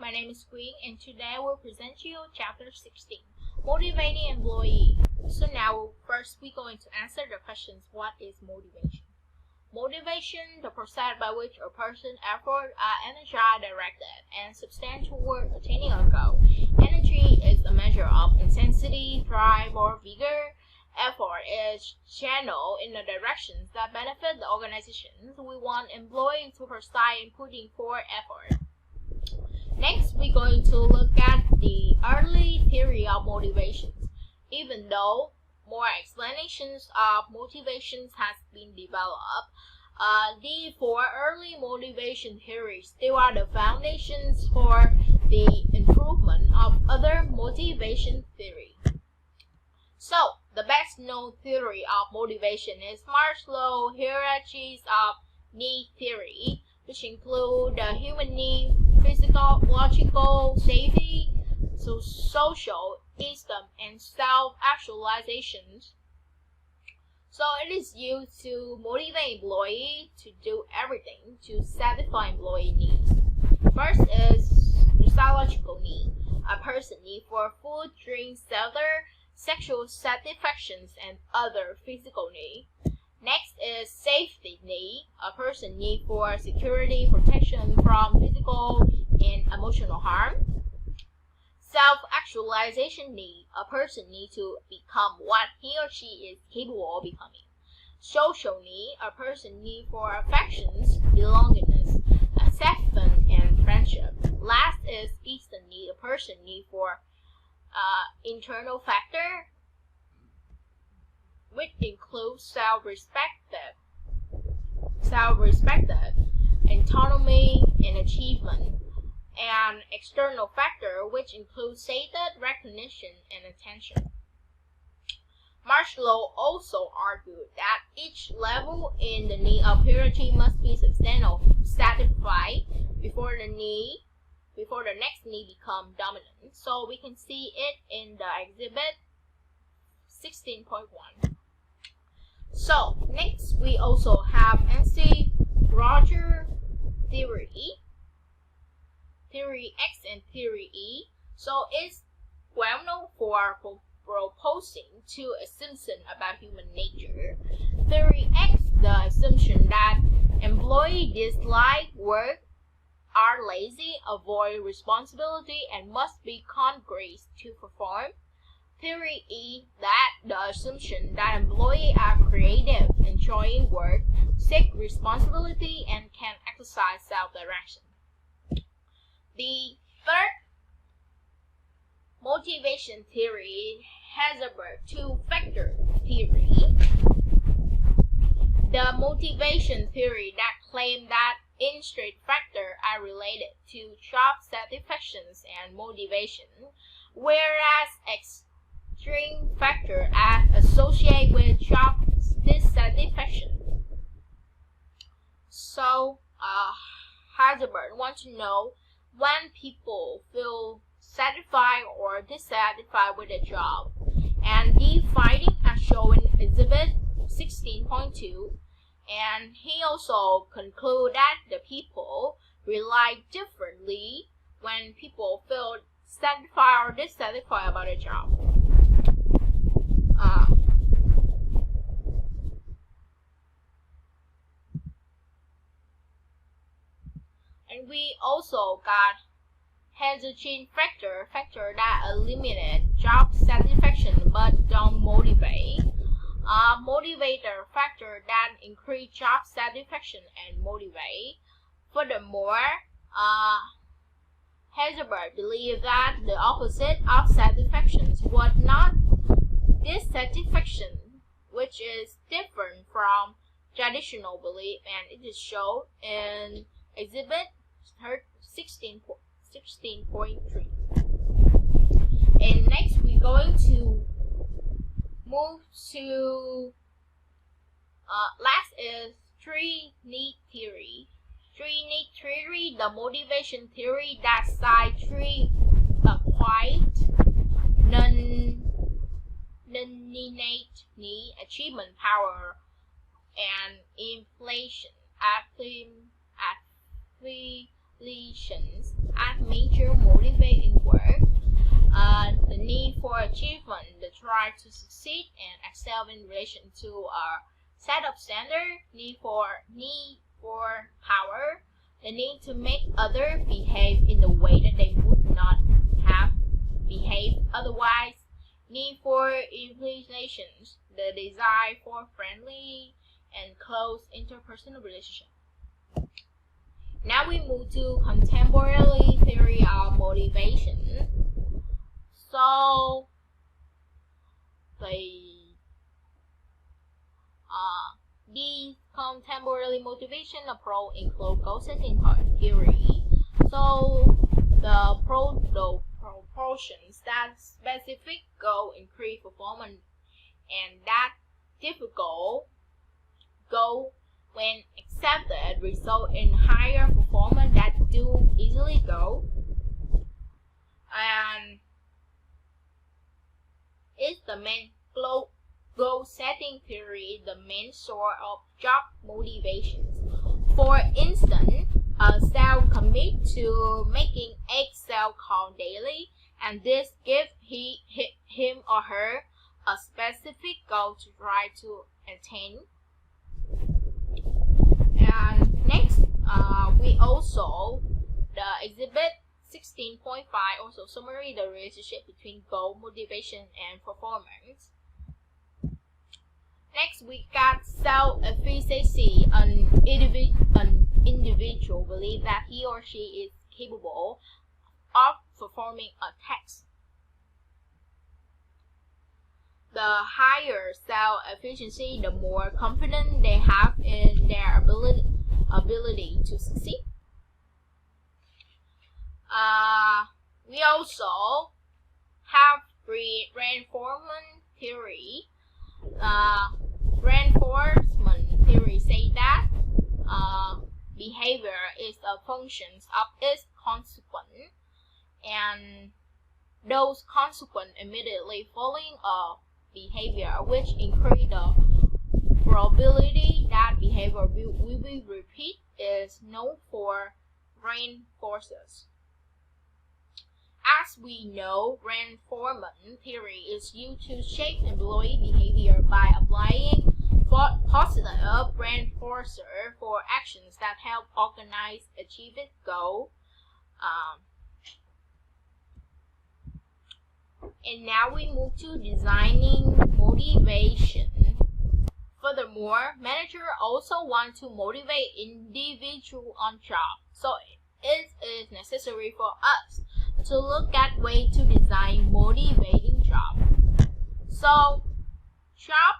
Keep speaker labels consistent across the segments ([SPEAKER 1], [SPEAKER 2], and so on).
[SPEAKER 1] my name is Queen, and today I will present you Chapter 16, Motivating Employee. So now, first we're going to answer the questions, what is motivation? Motivation, the process by which a person's efforts are energized, directed, and substantial toward attaining a goal. Energy is a measure of intensity, drive, or vigor. Effort is channeled in the directions that benefit the organizations. We want employees to persist in putting forth effort. Next, we're going to look at the early theory of motivations. Even though more explanations of motivations has been developed, the four early motivation theories still are the foundations for the improvement of other motivation theory. So, the best known theory of motivation is Maslow's hierarchies of need theory, which include the human need, physical, logical, safety, social, esteem, and self-actualizations. So it is used to motivate employees to do everything to satisfy employee needs. First is the psychological need. A person needs for food, drink, shelter, sexual satisfactions, and other physical needs. Next is safety need. A person needs for security, protection from physical and emotional harm. Self-actualization need. A person needs to become what he or she is capable of becoming. Social need. A person needs for affections, belongingness, acceptance, and friendship. Last is esteem need. A person needs for internal factor, which includes self-respect, autonomy, and achievement, and external factor, which includes status, recognition, and attention. Maslow also argued that each level in the need of hierarchy must be substantially satisfied before the next need becomes dominant. So we can see it in the exhibit 16.1. So next we also have Roger theory, theory X and theory E. So it's well known for proposing two assumptions about human nature. Theory X, the assumption that employees dislike work, are lazy, avoid responsibility, and must be concrete to perform. Theory E, that the assumption that employees are creative, enjoying work, seek responsibility, and can exercise self-direction. The third motivation theory, Heisenberg two-factor theory. The motivation theory that claims that intrinsic factors are related to job satisfactions and motivation, whereas extrinsic factors are associated with job dissatisfaction. So, Heisenberg wants to know when people feel satisfied or dissatisfied with a job, and the findings are shown in Exhibit 16.2. And he also concluded that the people rely differently when people feel satisfied or dissatisfied about a job. And we also got heterogeneous factor that eliminate job satisfaction but don't motivate. Motivator factor that increase job satisfaction and motivate. Furthermore, Heisenberg believed that the opposite of satisfaction was not dissatisfaction, which is different from traditional belief, and it is shown in Exhibit 16.3. And next we're going to move to last is three need theory. Three need theory, the motivation theory that cites three quiet, non-innate need: achievement, power, and inflation, affiliations, as major motivating work. The need for achievement, the drive to succeed and excel in relation to a set of standards, need for power, the need to make others behave in the way that they would not have behaved otherwise, need for implications, the desire for friendly and close interpersonal relationships. Now we move to contemporary theory of motivation. So the contemporary motivation approach include goal setting theory. So the proportions that specific goal increase performance and that difficult goal when accepted result in higher performance that do easily go. And is the main goal setting theory the main source of job motivations. For instance, a self commit to making Excel call daily, and this gives him or her a specific goal to try to attain. And next, we also the exhibit 16.5 also summary the relationship between goal motivation and performance. Next, we got self-efficacy. An individual believes that he or she is capable of performing a task. The higher self-efficiency, the more confident they have in their ability to succeed. We also have reinforcement theory. Reinforcement theory say that behavior is a function of its consequence, and those consequences immediately following a behavior, which increase the probability that behavior will be repeated, is known for reinforcers. As we know, reinforcement theory is used to shape employee behavior by applying positive reinforcer for actions that help organize achieve its goal. And now we move to designing motivation. Furthermore, managers also want to motivate individuals on job, so it is necessary for us to look at ways to design motivating job. So, job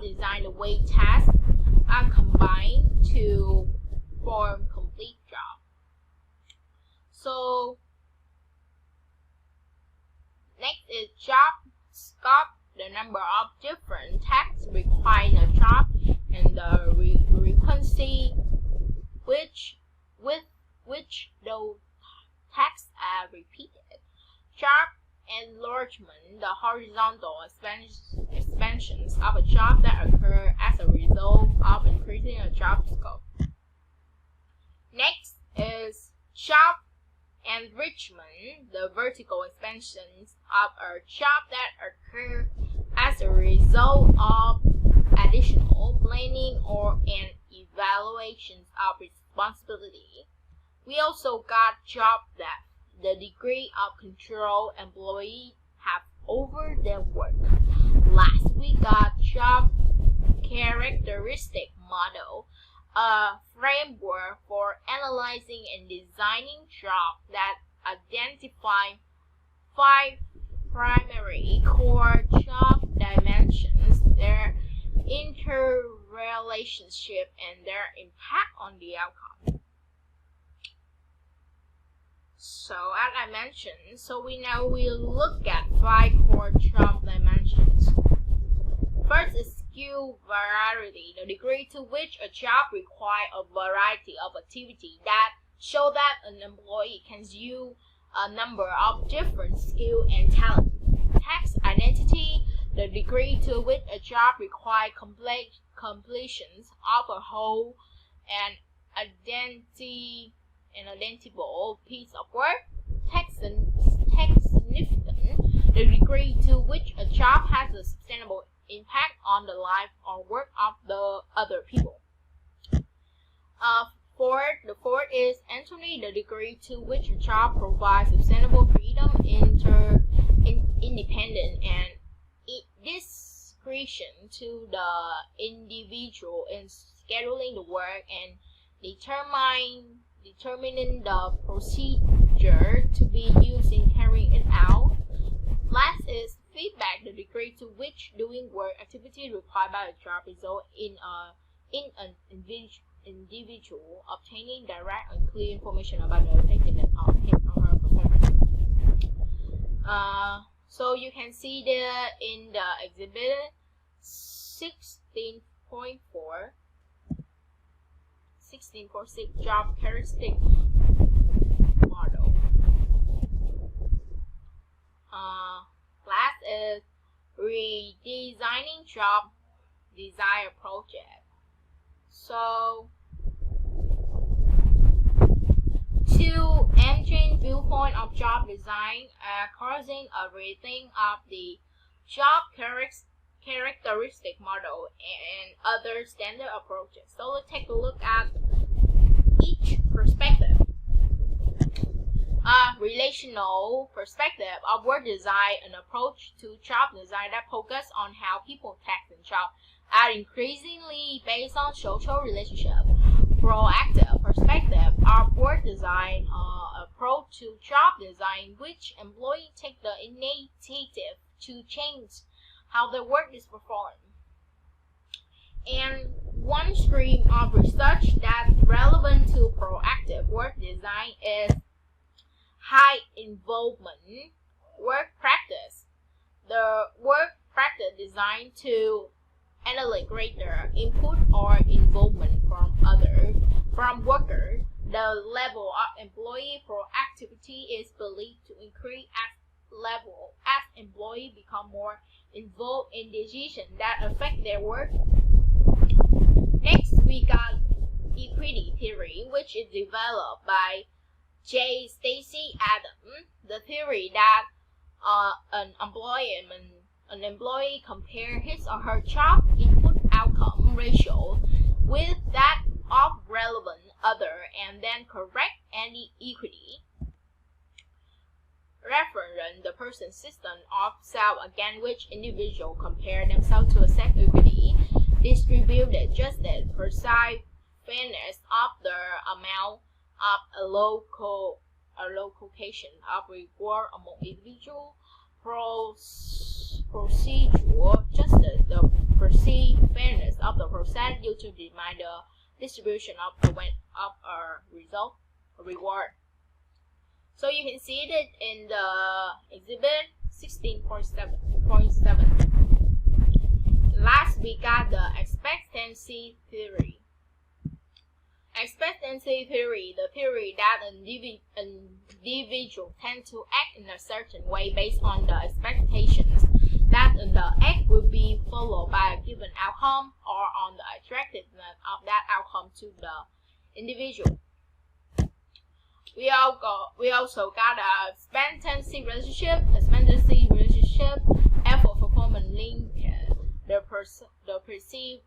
[SPEAKER 1] design the way tasks are combined to form complete job. So, next is job scope, the number of different tasks required in a job, and the frequency with which those tasks are repeated. Job enlargement, the horizontal expansions of a job that occur as a result of increasing a job scope. Next is job enrichment, the vertical expansions of a job that occur as a result of additional planning and evaluations of responsibility. We also got job depth, the degree of control employees have over their work. Last, we got job characteristic model, a framework for analyzing and designing jobs that identify 5 primary core job dimensions, their interrelationship, and their impact on the outcome. So as I mentioned, we look at 5 core job dimensions. First is skill variety, the degree to which a job requires a variety of activities that show that an employee can use a number of different skills and talents. Task identity, the degree to which a job requires completions of a whole and identifiable piece of work. Text significant, the degree to which a job has a sustainable impact on the life or work of the other people. The fourth is Anthony, the degree to which a job provides sustainable freedom, independent, and discretion to the individual in scheduling the work and determining the procedure to be used in carrying it out. Last is feedback, the degree to which doing work activity required by a job result in an individual obtaining direct and clear information about the effectiveness of his or her performance. So you can see there in the exhibit 16.6 job characteristic model. Last is redesigning job design project. So, two engine viewpoint of job design causing a rethink of the job characteristic model and other standard approaches. So let's take a look at each perspective. Relational perspective of work design, an approach to job design that focuses on how people task and job are increasingly based on social relationship. Proactive perspective of work design, approach to job design, which employees take the initiative to change how the work is performed. And one stream of research that's relevant to proactive work design is high involvement work practice. The work practice designed to analyze greater input or involvement from workers. The level of employee proactivity is believed to increase as employees become more involved in decisions that affect their work. Next, we got equity theory, which is developed by J. Stacy Adams. The theory that an employee compare his or her job input outcome ratio with that of relevant other and then correct any equity reference the person's system of self against which individual compare themselves to assess equity, distributed justice, precise fairness of the amount of allocation of reward among individuals, procedural justice, the perceived fairness of the process due to determine the distribution of a reward. So you can see it in the exhibit 16.7. Last, we got the expectancy theory. Expectancy theory, the theory that an individual tend to act in a certain way based on the expectations that the act will be followed by a given outcome or on the attractiveness of that outcome to the individual. We also got a expectancy relationship. Expectancy relationship effort performance link the perceived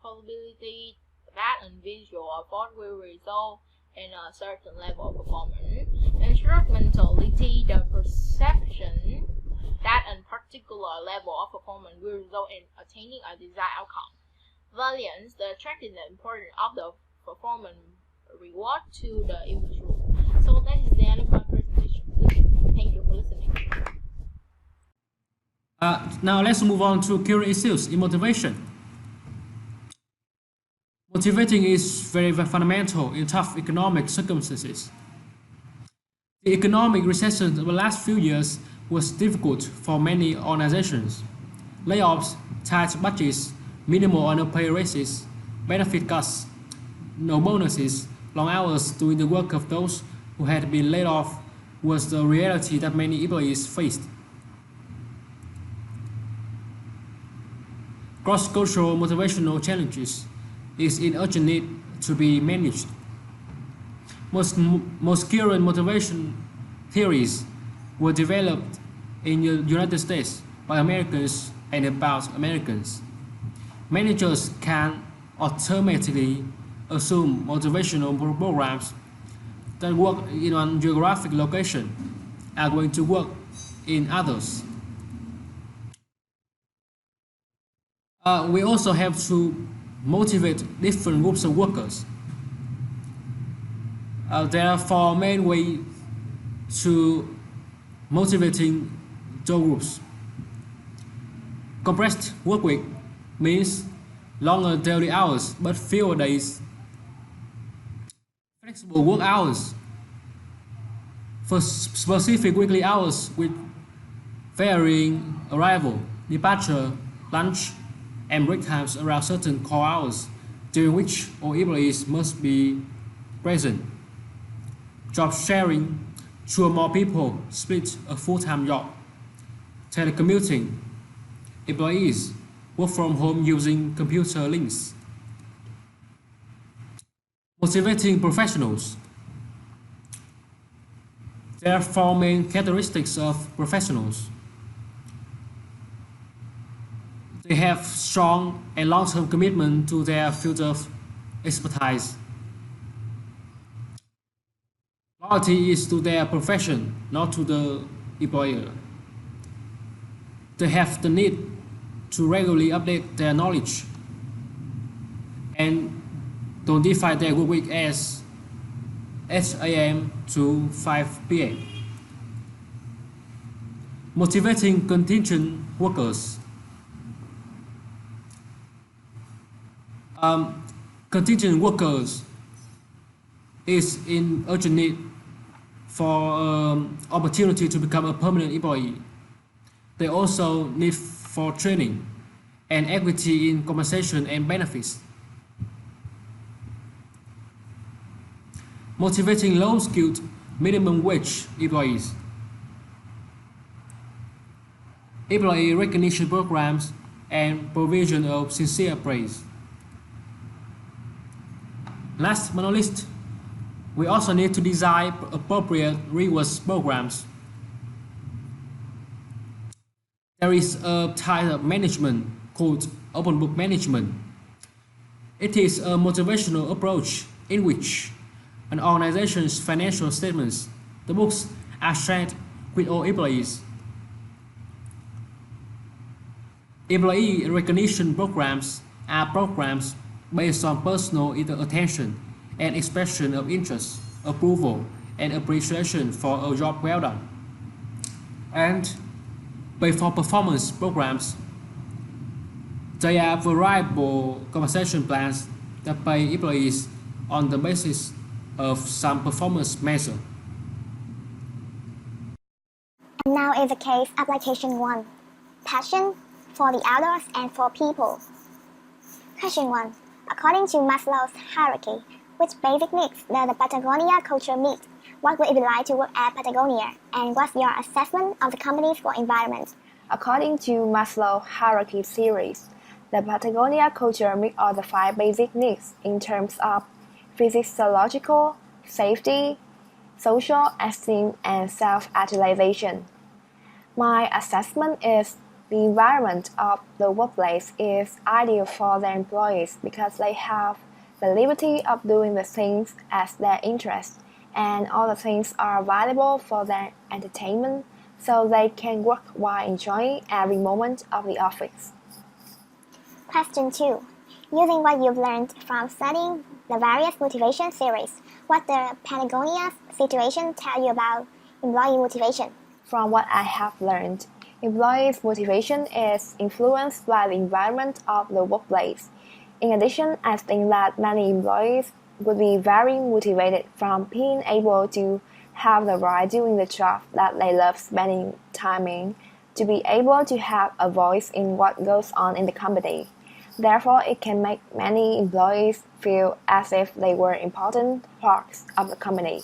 [SPEAKER 1] probability that individual effort will result in a certain level of performance. Instrumentality, the perception that a particular level of performance will result in attaining a desired outcome. Variance, the attractiveness importance of the performance reward to the individual. So that is the end of my presentation. Thank you for listening.
[SPEAKER 2] Now let's move on to current issues in motivation. Motivating is very fundamental in tough economic circumstances. The economic recession of the last few years was difficult for many organizations. Layoffs, tight budgets, minimal annual pay raises, benefit cuts, no bonuses, long hours doing the work of those who had been laid off was the reality that many employees faced. cross-cultural motivational challenges is in urgent need to be managed. Most current motivation theories were developed in the United States by Americans and about Americans. Managers can automatically assume motivational programs that work in one geographic location are going to work in others. We also have to motivate different groups of workers. There are four main ways to motivating those groups. Compressed work week means longer daily hours but fewer days. Flexible work hours for specific weekly hours with varying arrival, departure, lunch, and break times around certain core hours during which all employees must be present. Job sharing, 2 or more people split a full-time job. Telecommuting, employees work from home using computer links. Motivating professionals. There are 4 main characteristics of professionals. They have strong and long-term commitment to their field of expertise. Loyalty is to their profession, not to the employer. They have the need to regularly update their knowledge and don't define their work week as 8 a.m. to 5 p.m. Motivating contingent workers. Contingent workers is in urgent need for opportunity to become a permanent employee. They also need for training and equity in compensation and benefits. Motivating low-skilled minimum wage employees. Employee recognition programs and provision of sincere praise. Last but not least, we also need to design appropriate rewards programs. There is a type of management called open book management. It is a motivational approach in which an organization's financial statements, the books, are shared with all employees. Employee recognition programs are programs based on personal attention and expression of interest, approval, and appreciation for a job well done. And pay for performance programs. They are variable compensation plans that pay employees on the basis of some performance measure.
[SPEAKER 3] And now is the case application 1. Passion for the outdoors and for people. Question 1. According to Maslow's hierarchy, which basic needs does the Patagonia culture meet? What would it be like to work at Patagonia? And what's your assessment of the company's for environment?
[SPEAKER 4] According to Maslow's hierarchy series, the Patagonia culture meets all the 5 basic needs in terms of physiological, safety, social esteem, and self-actualization. My assessment is the environment of the workplace is ideal for their employees because they have the liberty of doing the things as their interest, and all the things are valuable for their entertainment, so they can work while enjoying every moment of the office.
[SPEAKER 3] Question 2. Using what you've learned from studying the various motivation series, what the Patagonia's situation tell you about employee motivation?
[SPEAKER 4] From what I have learned, employees' motivation is influenced by the environment of the workplace. In addition, I think that many employees would be very motivated from being able to have the right doing the job that they love spending time in, to be able to have a voice in what goes on in the company. Therefore, it can make many employees feel as if they were important parts of the company.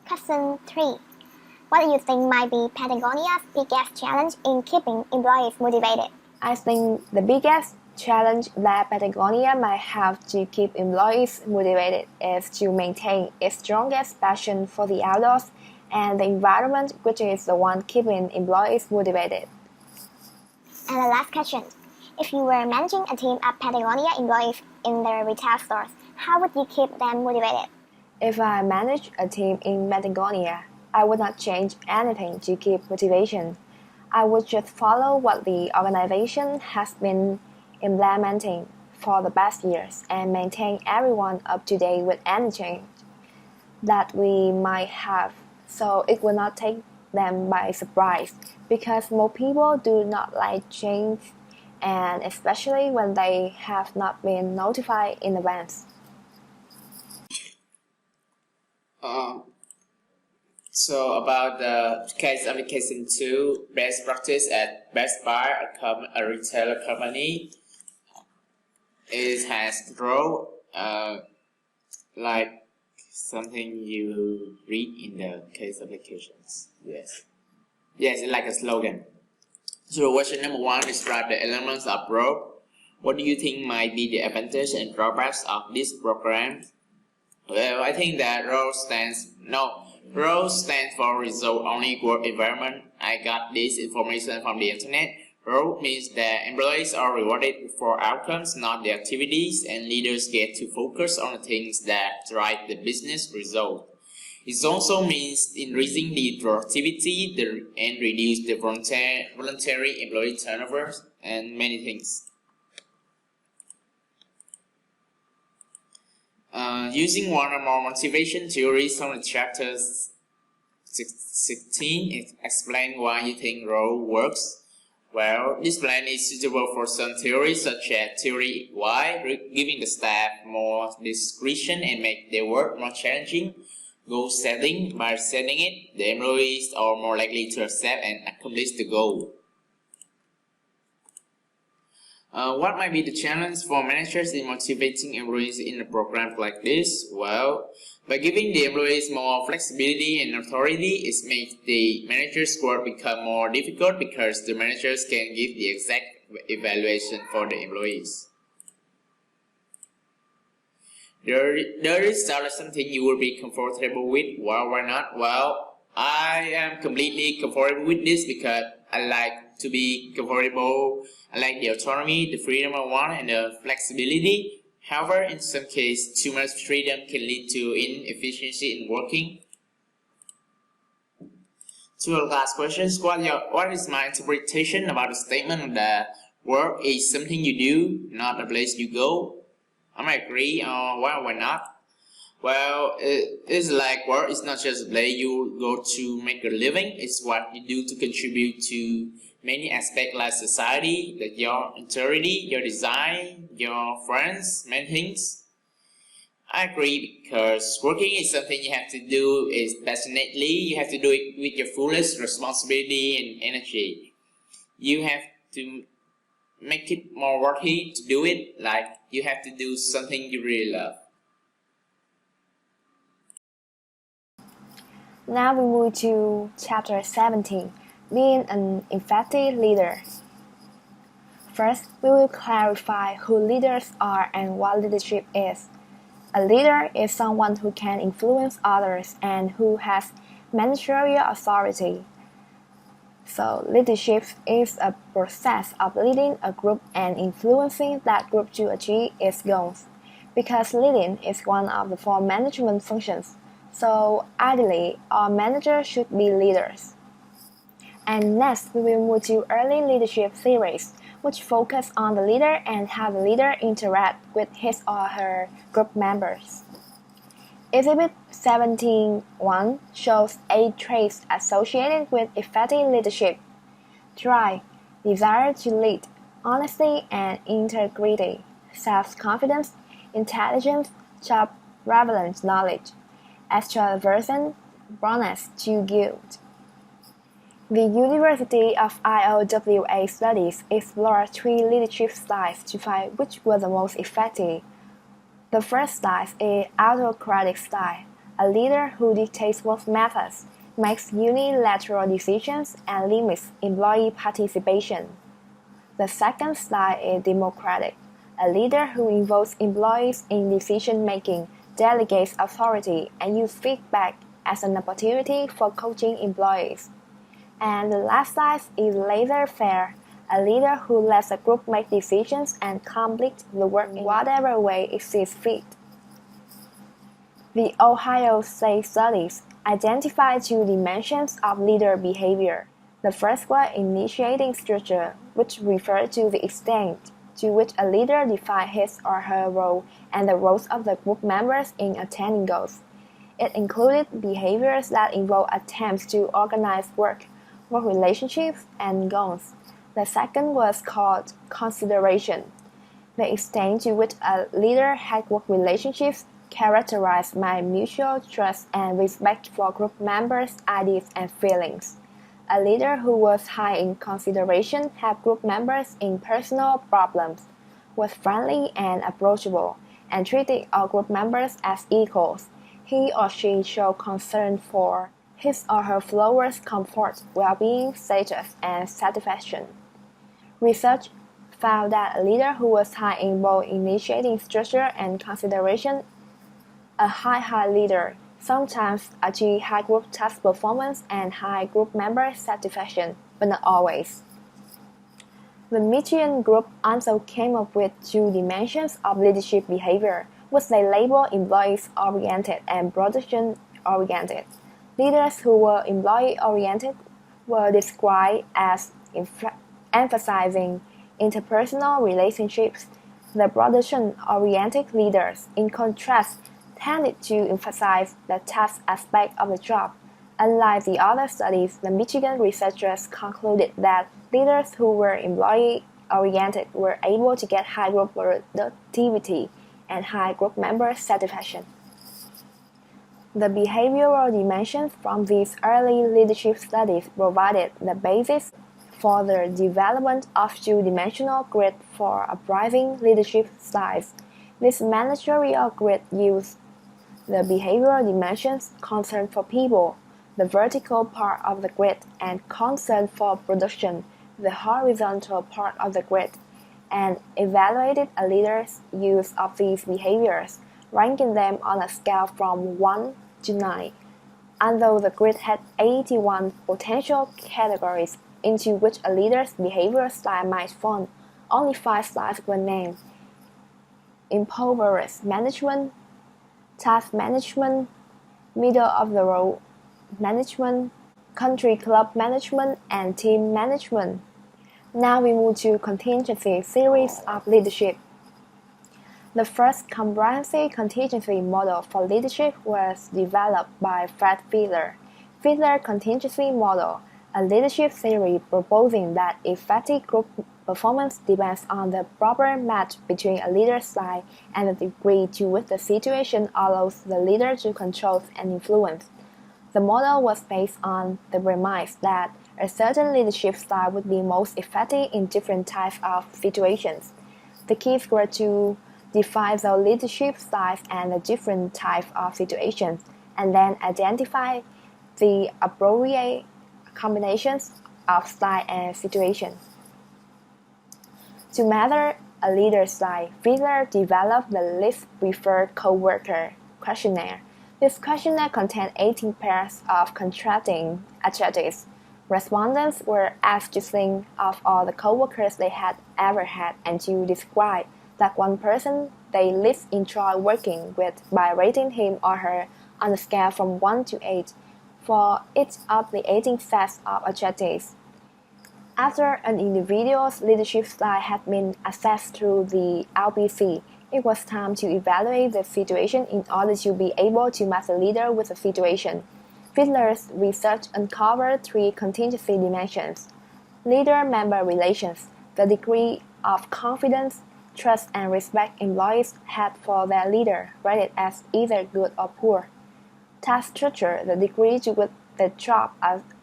[SPEAKER 3] Question 3. What do you think might be Patagonia's biggest challenge in keeping employees motivated?
[SPEAKER 4] I think the biggest challenge that Patagonia might have to keep employees motivated is to maintain its strongest passion for the outdoors and the environment, which is the one keeping employees motivated.
[SPEAKER 3] And the last question. If you were managing a team of Patagonia employees in the retail stores, how would you keep them motivated?
[SPEAKER 4] If I manage a team in Patagonia, I would not change anything to keep motivation. I would just follow what the organization has been implementing for the past years and maintain everyone up to date with any change that we might have, so it will not take them by surprise, because most people do not like change, and especially when they have not been notified in advance.
[SPEAKER 5] So about the case application 2, best practice at Best Buy, a retailer company, it has grown like something you read in the case applications. Yes, it's like a slogan. So question number 1, describe the elements of growth. What do you think might be the advantage and drawbacks of this program? Well, I think that ROLE stands for result only work environment. I got this information from the internet. ROLE means that employees are rewarded for outcomes, not the activities, and leaders get to focus on the things that drive the business result. It also means increasing the productivity and reduce the voluntary employee turnover and many things. Using one or more motivation theories from the chapter 16, explain why you think ROLE works. Well, this plan is suitable for some theories such as theory Y, giving the staff more discretion and make their work more challenging. Goal setting, by setting it, the employees are more likely to accept and accomplish the goal. What might be the challenge for managers in motivating employees in a program like this? Well, by giving the employees more flexibility and authority, it makes the manager's work become more difficult because the managers can give the exact evaluation for the employees. There is something you will be comfortable with. Well, why not? Well, I am completely comfortable with this because I like to be comfortable. I like the autonomy, the freedom I want, and the flexibility. However, in some cases, too much freedom can lead to inefficiency in working. To the last questions, what is my interpretation about the statement that work is something you do, not a place you go? I might agree, or why not? Well, it's like work is not just a place you go to make a living, it's what you do to contribute to many aspects like society, like your integrity, your design, your friends, many things. I agree because working is something you have to do is passionately, you have to do it with your fullest responsibility and energy. You have to make it more worthy to do it, like you have to do something you really love.
[SPEAKER 4] Now we move to chapter 17, being an effective leader. First, we will clarify who leaders are and what leadership is. A leader is someone who can influence others and who has managerial authority. So, leadership is a process of leading a group and influencing that group to achieve its goals. Because leading is one of the 4 management functions, so ideally, all managers should be leaders. And next, we will move to early leadership theories, which focus on the leader and how the leader interacts with his or her group members. Exhibit 17.1 shows 8 traits associated with effective leadership: drive, desire to lead, honesty and integrity, self-confidence, intelligence, sharp, relevant knowledge, extraversion, proneness to guilt. The University of Iowa studies explored 3 leadership styles to find which were the most effective. The first style is autocratic style, a leader who dictates work methods, makes unilateral decisions, and limits employee participation. The second style is democratic. A leader who involves employees in decision-making, delegates authority, and uses feedback as an opportunity for coaching employees. And the last style is laissez-faire. A leader who lets a group make decisions and complete the work in whatever way it sees fit. The Ohio State studies identified two dimensions of leader behavior. The first was initiating structure, which referred to the extent to which a leader defined his or her role and the roles of the group members in attaining goals. It included behaviors that involve attempts to organize work relationships, and goals. The second was called consideration, the extent to which a leader had work relationships characterized by mutual trust and respect for group members' ideas and feelings. A leader who was high in consideration had group members in personal problems, was friendly and approachable, and treated all group members as equals. He or she showed concern for his or her followers' comfort, well-being, status, and satisfaction. Research found that a leader who was high in both initiating structure and consideration, a high leader, sometimes achieve high group task performance and high group member satisfaction, but not always. The Michigan group also came up with two dimensions of leadership behavior, which they label employees-oriented and production-oriented. Leaders who were employee-oriented were described as emphasizing interpersonal relationships. The production-oriented leaders, in contrast, tended to emphasize the task aspect of the job. Unlike the other studies, the Michigan researchers concluded that leaders who were employee-oriented were able to get high group productivity and high group member satisfaction. The behavioral dimensions from these early leadership studies provided the basis for the development of two-dimensional grid for appraising leadership styles. This managerial grid used the behavioral dimensions concern for people, the vertical part of the grid, and concern for production, the horizontal part of the grid, and evaluated a leader's use of these behaviors, ranking them on a scale from 1 to 9. Although the grid had 81 potential categories into which a leader's behavior style might fall, only 5 styles were named: impoverished management, task management, middle-of-the-road management, country club management, and team management. Now we move to contingency series of leadership. The first comprehensive contingency model for leadership was developed by Fred Fiedler. Fiedler contingency model, a leadership theory proposing that effective group performance depends on the proper match between a leader's style and the degree to which the situation allows the leader to control and influence. The model was based on the premise that a certain leadership style would be most effective in different types of situations. The keys were to define the leadership styles and the different types of situations, and then identify the appropriate combinations of style and situation. To measure a leader's style, Fiedler developed the least preferred coworker questionnaire. This questionnaire contained 18 pairs of contrasting adjectives. Respondents were asked to think of all the coworkers they had ever had and to describe that one person they least enjoyed working with by rating him or her on a scale from 1 to 8 for each of the 18 sets of adjectives. After an individual's leadership style had been assessed through the LBC, it was time to evaluate the situation in order to be able to match the leader with the situation. Fiedler's research uncovered 3 contingency dimensions: leader-member relations, the degree of confidence, trust, and respect employees had for their leader, rated as either good or poor; task structure, the degree to which the job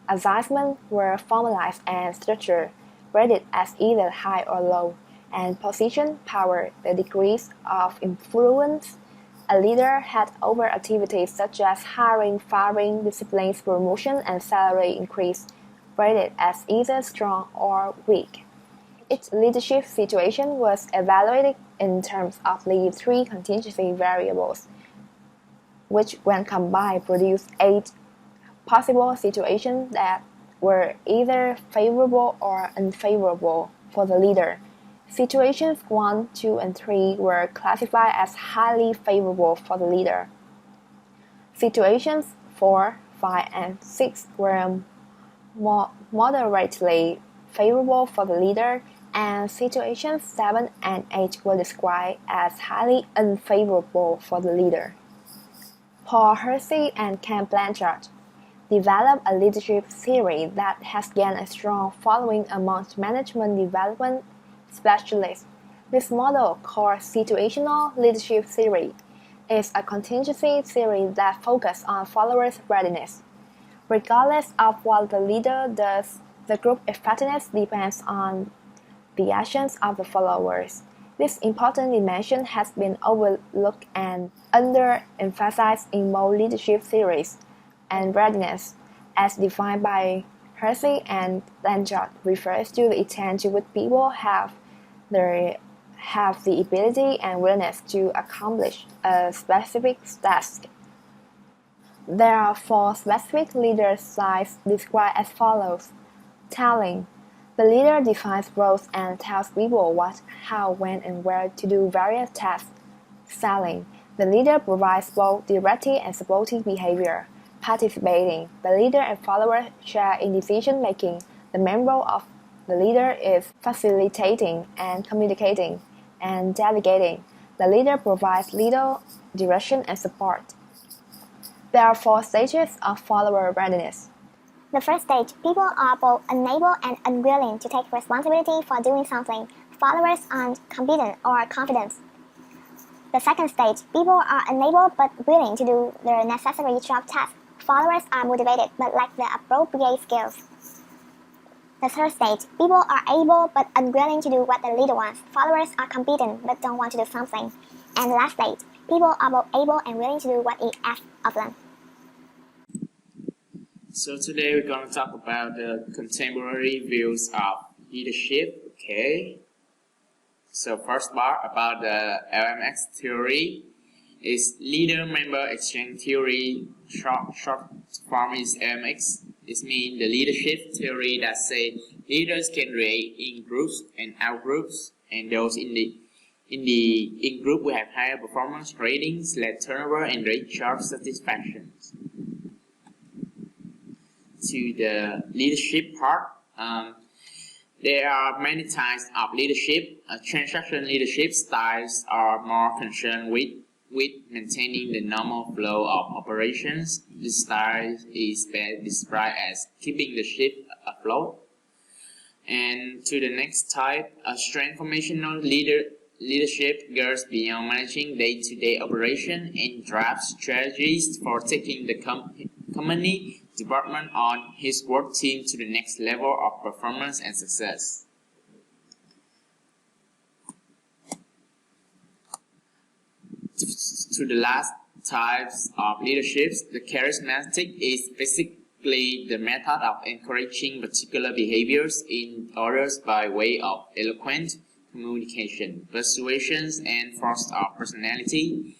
[SPEAKER 4] assignments were formalized and structured, rated as either high or low; and position power, the degrees of influence a leader had over activities such as hiring, firing, discipline, promotion, and salary increase, rated as either strong or weak. Its leadership situation was evaluated in terms of the three contingency variables, which when combined produced 8 possible situations that were either favorable or unfavorable for the leader. Situations 1, 2, and 3 were classified as highly favorable for the leader. Situations 4, 5, and 6 were moderately favorable for the leader, and situations 7 and 8 were described as highly unfavorable for the leader. Paul Hersey and Ken Blanchard developed a leadership theory that has gained a strong following amongst management development specialists. This model, called situational leadership theory, is a contingency theory that focuses on followers' readiness. Regardless of what the leader does, the group effectiveness depends on the actions of the followers. This important dimension has been overlooked and underemphasized in most leadership theories, and readiness, as defined by Hersey and Blanchard, refers to the extent to which people have the ability and willingness to accomplish a specific task. There are 4 specific leader styles described as follows. Telling. The leader defines roles and tells people what, how, when, and where to do various tasks. Selling. The leader provides both directive and supportive behavior. Participating. The leader and followers share in decision making. The main role of the leader is facilitating and communicating. And delegating. The leader provides legal direction and support. There are 4 stages of follower readiness.
[SPEAKER 3] The first stage, people are both unable and unwilling to take responsibility for doing something. Followers aren't competent or confident. The second stage, people are unable but willing to do the necessary job tasks. Followers are motivated but lack the appropriate skills. The third stage, people are able but unwilling to do what the leader wants. Followers are competent but don't want to do something. And the last stage, people are both able and willing to do what is asked of them.
[SPEAKER 5] So today we're going to talk about the contemporary views of leadership. Okay. So first part about the LMX theory is leader-member exchange theory. Short form is LMX. This means the leadership theory that say leaders can relate in groups and out groups, and those in group will have higher performance ratings, less turnover, and great job satisfaction. To the leadership part, there are many types of leadership. Transaction leadership styles are more concerned with maintaining the normal flow of operations. This style is best described as keeping the ship afloat. And to the next type, a transformational leadership goes beyond managing day-to-day operation and drives strategies for taking the company department on his work team to the next level of performance and success. To the last types of leaderships, the charismatic is basically the method of encouraging particular behaviors in others by way of eloquent communication, persuasions, and force of personality.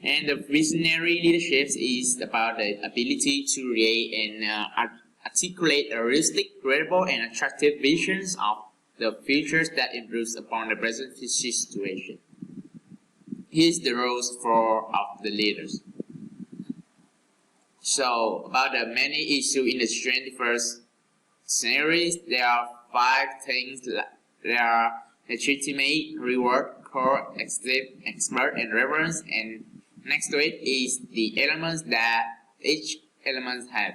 [SPEAKER 5] And the visionary leadership is about the ability to create and articulate a realistic, credible, and attractive visions of the futures that improves upon the present situation. Here's the roles of the leaders. So, about the many issues in the 21st century, there are 5 things. There are legitimate, reward, core, expert, and reverence, and next to it is the elements that each element have.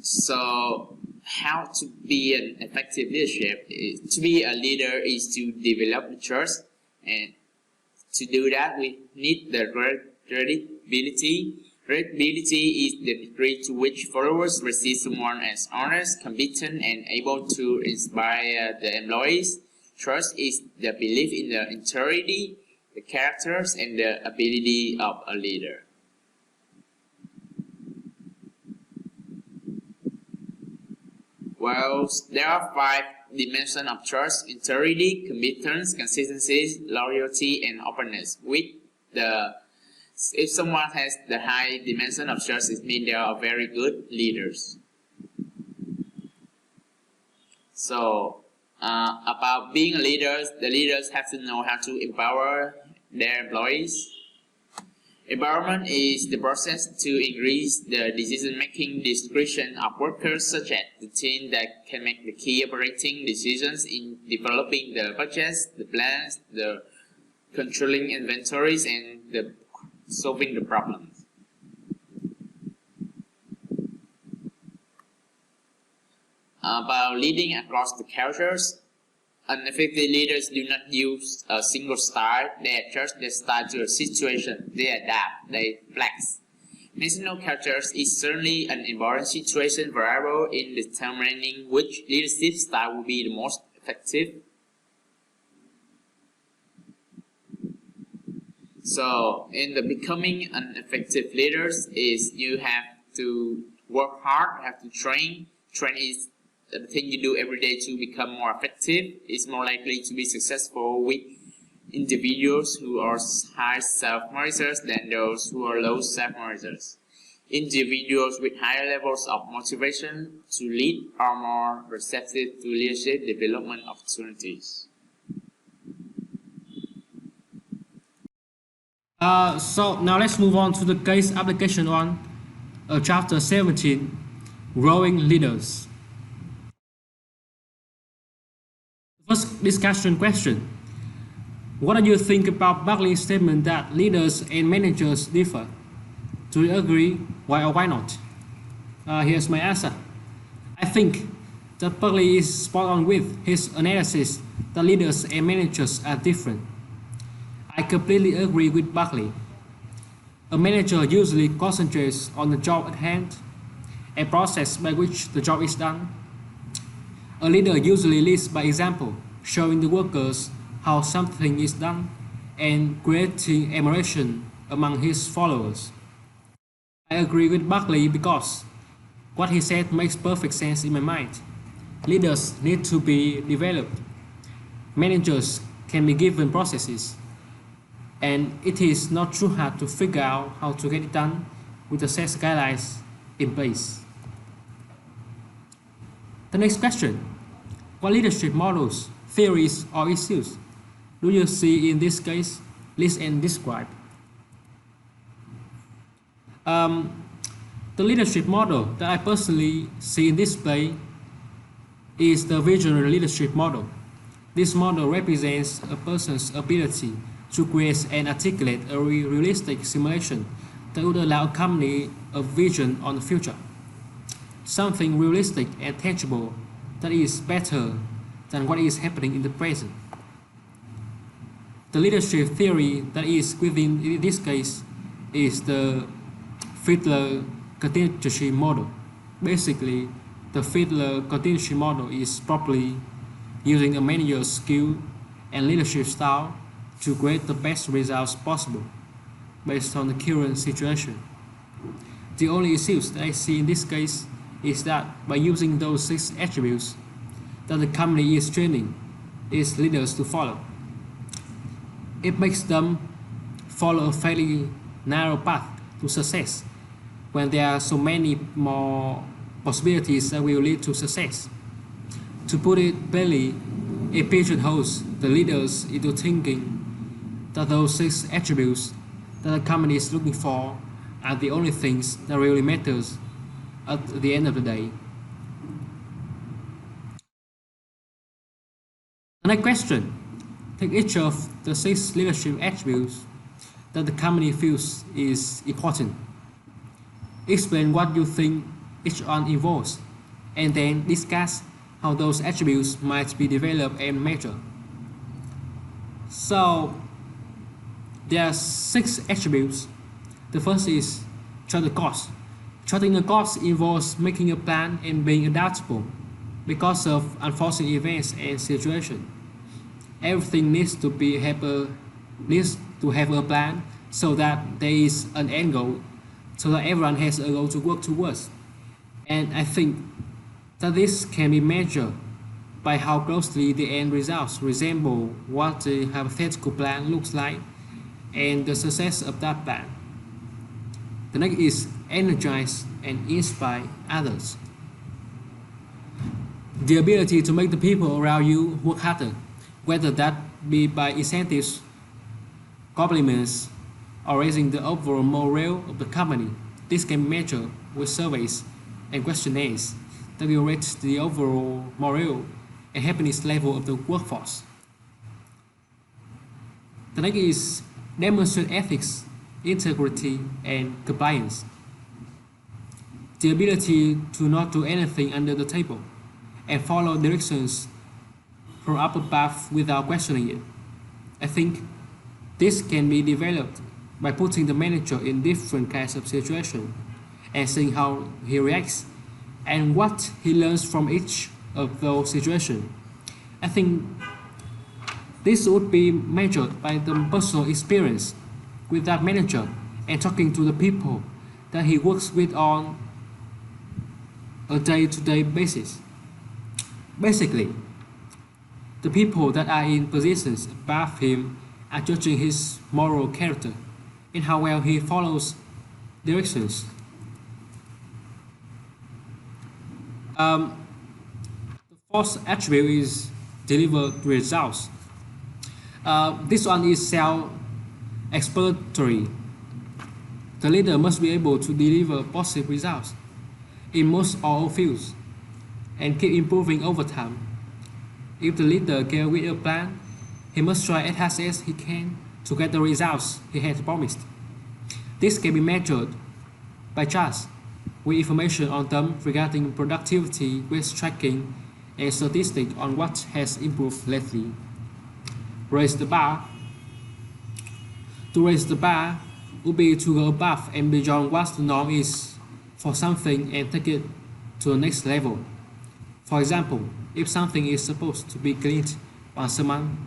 [SPEAKER 5] So how to be an effective leadership? To be a leader is to develop trust, and to do that we need the credibility. Credibility is the degree to which followers receive someone as honest, competent, and able to inspire the employees. Trust is the belief in the integrity, the characters, and the ability of a leader. Well, there are 5 dimensions of trust: integrity, competence, consistency, loyalty, and openness. If someone has the high dimension of trust, it means they are very good leaders. So, about being leaders, the leaders have to know how to empower their employees. Empowerment is the process to increase the decision-making discretion of workers, such as the team that can make the key operating decisions in developing the budgets, the plans, the controlling inventories, and the solving the problems. About leading across the cultures, effective leaders do not use a single style. They adjust their style to a situation. They adapt. They flex. National cultures is certainly an important situation variable in determining which leadership style will be the most effective. So, in the becoming an effective leaders is you have to work hard, have to train. Train is the thing you do every day to become more effective. Is more likely to be successful with individuals who are high self-monitors than those who are low self-monitors. Individuals with higher levels of motivation to lead are more receptive to leadership development opportunities.
[SPEAKER 2] So now let's move on to the case application on chapter 17, growing leaders. First discussion question. What do you think about Buckley's statement that leaders and managers differ? Do you agree? Why or why not? Here's my answer. I think that Buckley is spot on with his analysis that leaders and managers are different. I completely agree with Buckley. A manager usually concentrates on the job at hand, a process by which the job is done. A leader usually leads by example, showing the workers how something is done and creating admiration among his followers. I agree with Buckley because what he said makes perfect sense in my mind. Leaders need to be developed. Managers can be given processes, and it is not too hard to figure out how to get it done with the set guidelines in place. The next question: what leadership models, theories, or issues do you see in this case? List and describe. The leadership model that I personally see in this play is the visionary leadership model. This model represents a person's ability to create and articulate a realistic simulation that would allow a company a vision on the future. Something realistic and tangible that is better than what is happening in the present. The leadership theory that is within this case is the Fiedler contingency model. Basically, the Fiedler contingency model is properly using a manager's skill and leadership style to create the best results possible based on the current situation. The only issues that I see in this case is that by using those 6 attributes that the company is training its leaders to follow, it makes them follow a fairly narrow path to success when there are so many more possibilities that will lead to success. To put it plainly, it pigeonholes the leaders into thinking that those 6 attributes that the company is looking for are the only things that really matters at the end of the day. The next question: take each of the 6 leadership attributes that the company feels is important. Explain what you think each one involves, and then discuss how those attributes might be developed and measured. So, there are 6 attributes. The first is chart the cost. Charting a cost involves making a plan and being adaptable because of unforeseen events and situations. Everything needs to have a plan so that there is an end goal, so that everyone has a goal to work towards. And I think that this can be measured by how closely the end results resemble what the hypothetical plan looks like and the success of that plan. The next is energize and inspire others. The ability to make the people around you work harder, whether that be by incentives, compliments, or raising the overall morale of the company. This can be measured with surveys and questionnaires that will rate the overall morale and happiness level of the workforce. The next is demonstrate ethics, integrity, and compliance. The ability to not do anything under the table and follow directions from up above without questioning it. I think this can be developed by putting the manager in different kinds of situations and seeing how he reacts and what he learns from each of those situations. I think this would be measured by the personal experience with that manager and talking to the people that he works with on a day-to-day basis. Basically, the people that are in positions above him are judging his moral character and how well he follows directions. The fourth attribute is deliver results. This one is self-explanatory. The leader must be able to deliver positive results in most or all fields and keep improving over time. If the leader can with a plan, he must try as hard as he can to get the results he has promised. This can be measured by charts with information on them regarding productivity, waste tracking, and statistics on what has improved lately. Raise the bar. To raise the bar would be to go above and beyond what the norm is for something and take it to the next level. For example, if something is supposed to be cleaned once a month,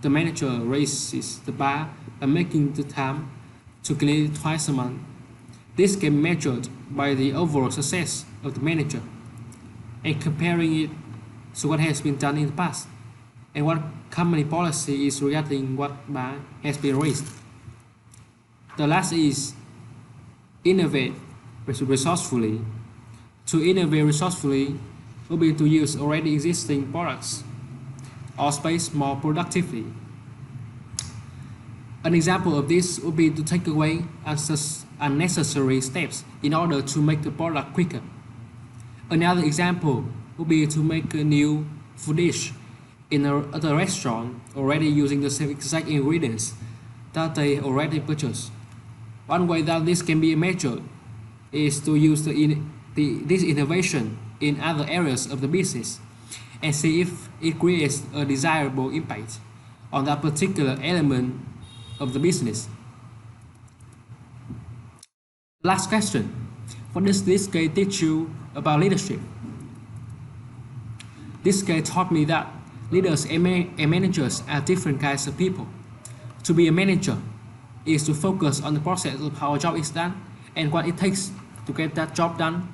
[SPEAKER 2] the manager raises the bar by making the time to clean it twice a month. This can be measured by the overall success of the manager and comparing it to what has been done in the past and what company policy is regarding what bar has been raised. The last is innovate resourcefully. To innovate resourcefully would be to use already existing products or space more productively. An example of this would be to take away unnecessary steps in order to make the product quicker. Another example would be to make a new food dish in a restaurant already using the same exact ingredients that they already purchased. One way that this can be measured is to use this innovation in other areas of the business and see if it creates a desirable impact on that particular element of the business. Last question. What does this case teach you about leadership? This case taught me that leaders and managers are different kinds of people. To be a manager is to focus on the process of how a job is done and what it takes to get that job done.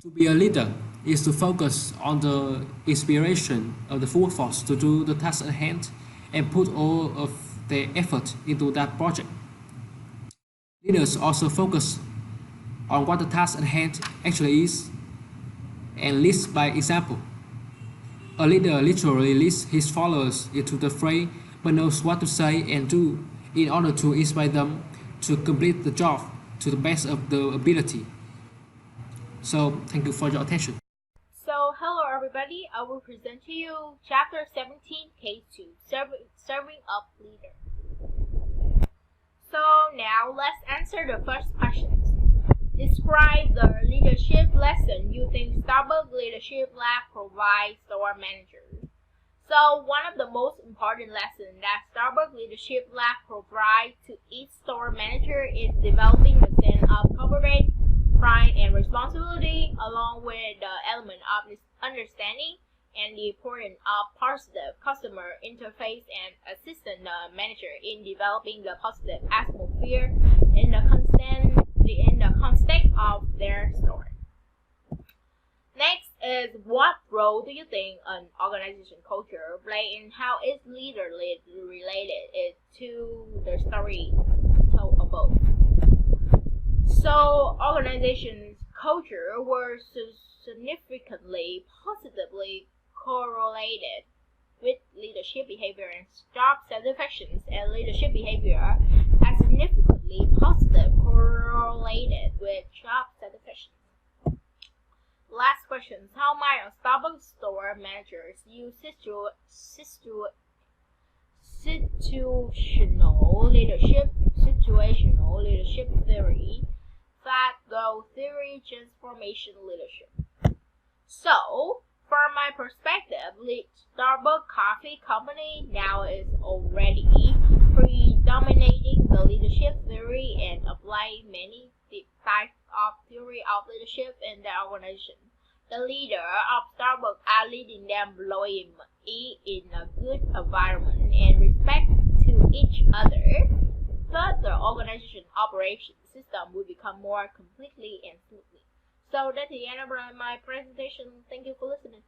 [SPEAKER 2] To be a leader is to focus on the inspiration of the workforce to do the task at hand and put all of their effort into that project. Leaders also focus on what the task at hand actually is and leads by example. A leader literally leads his followers into the fray but knows what to say and do in order to inspire them to complete the job to the best of their ability. So, thank you for your attention.
[SPEAKER 1] So, hello everybody, I will present to you Chapter 17, Case 2, Serving Up Leader. So, now let's answer the first questions. Describe the leadership lesson you think Starbucks Leadership Lab provides store managers. So, one of the most important lessons that Starbucks Leadership Lab provides to each store manager is developing the sense of corporate pride and responsibility, along with the element of understanding and the importance of positive customer interface, and assisting the manager in developing the positive atmosphere in the context of their store. Next is what role do you think an organization culture play in how its leader related it to the story told above? So organization's culture were significantly positively correlated with leadership behavior and job satisfaction, and leadership behavior as significantly positive correlated with job satisfaction. Last question. How might a Starbucks store managers use situational leadership theory, flat goal theory, transformation leadership? So, from my perspective, the Starbucks Coffee Company now is already predominating the leadership theory and applying many types of theory of leadership in their organization. The leader of Starbucks are leading their employees in a good environment and respect to each other. Thus, the organization operation system will become more completely and smoothly. So that's the end of my presentation. Thank you for listening.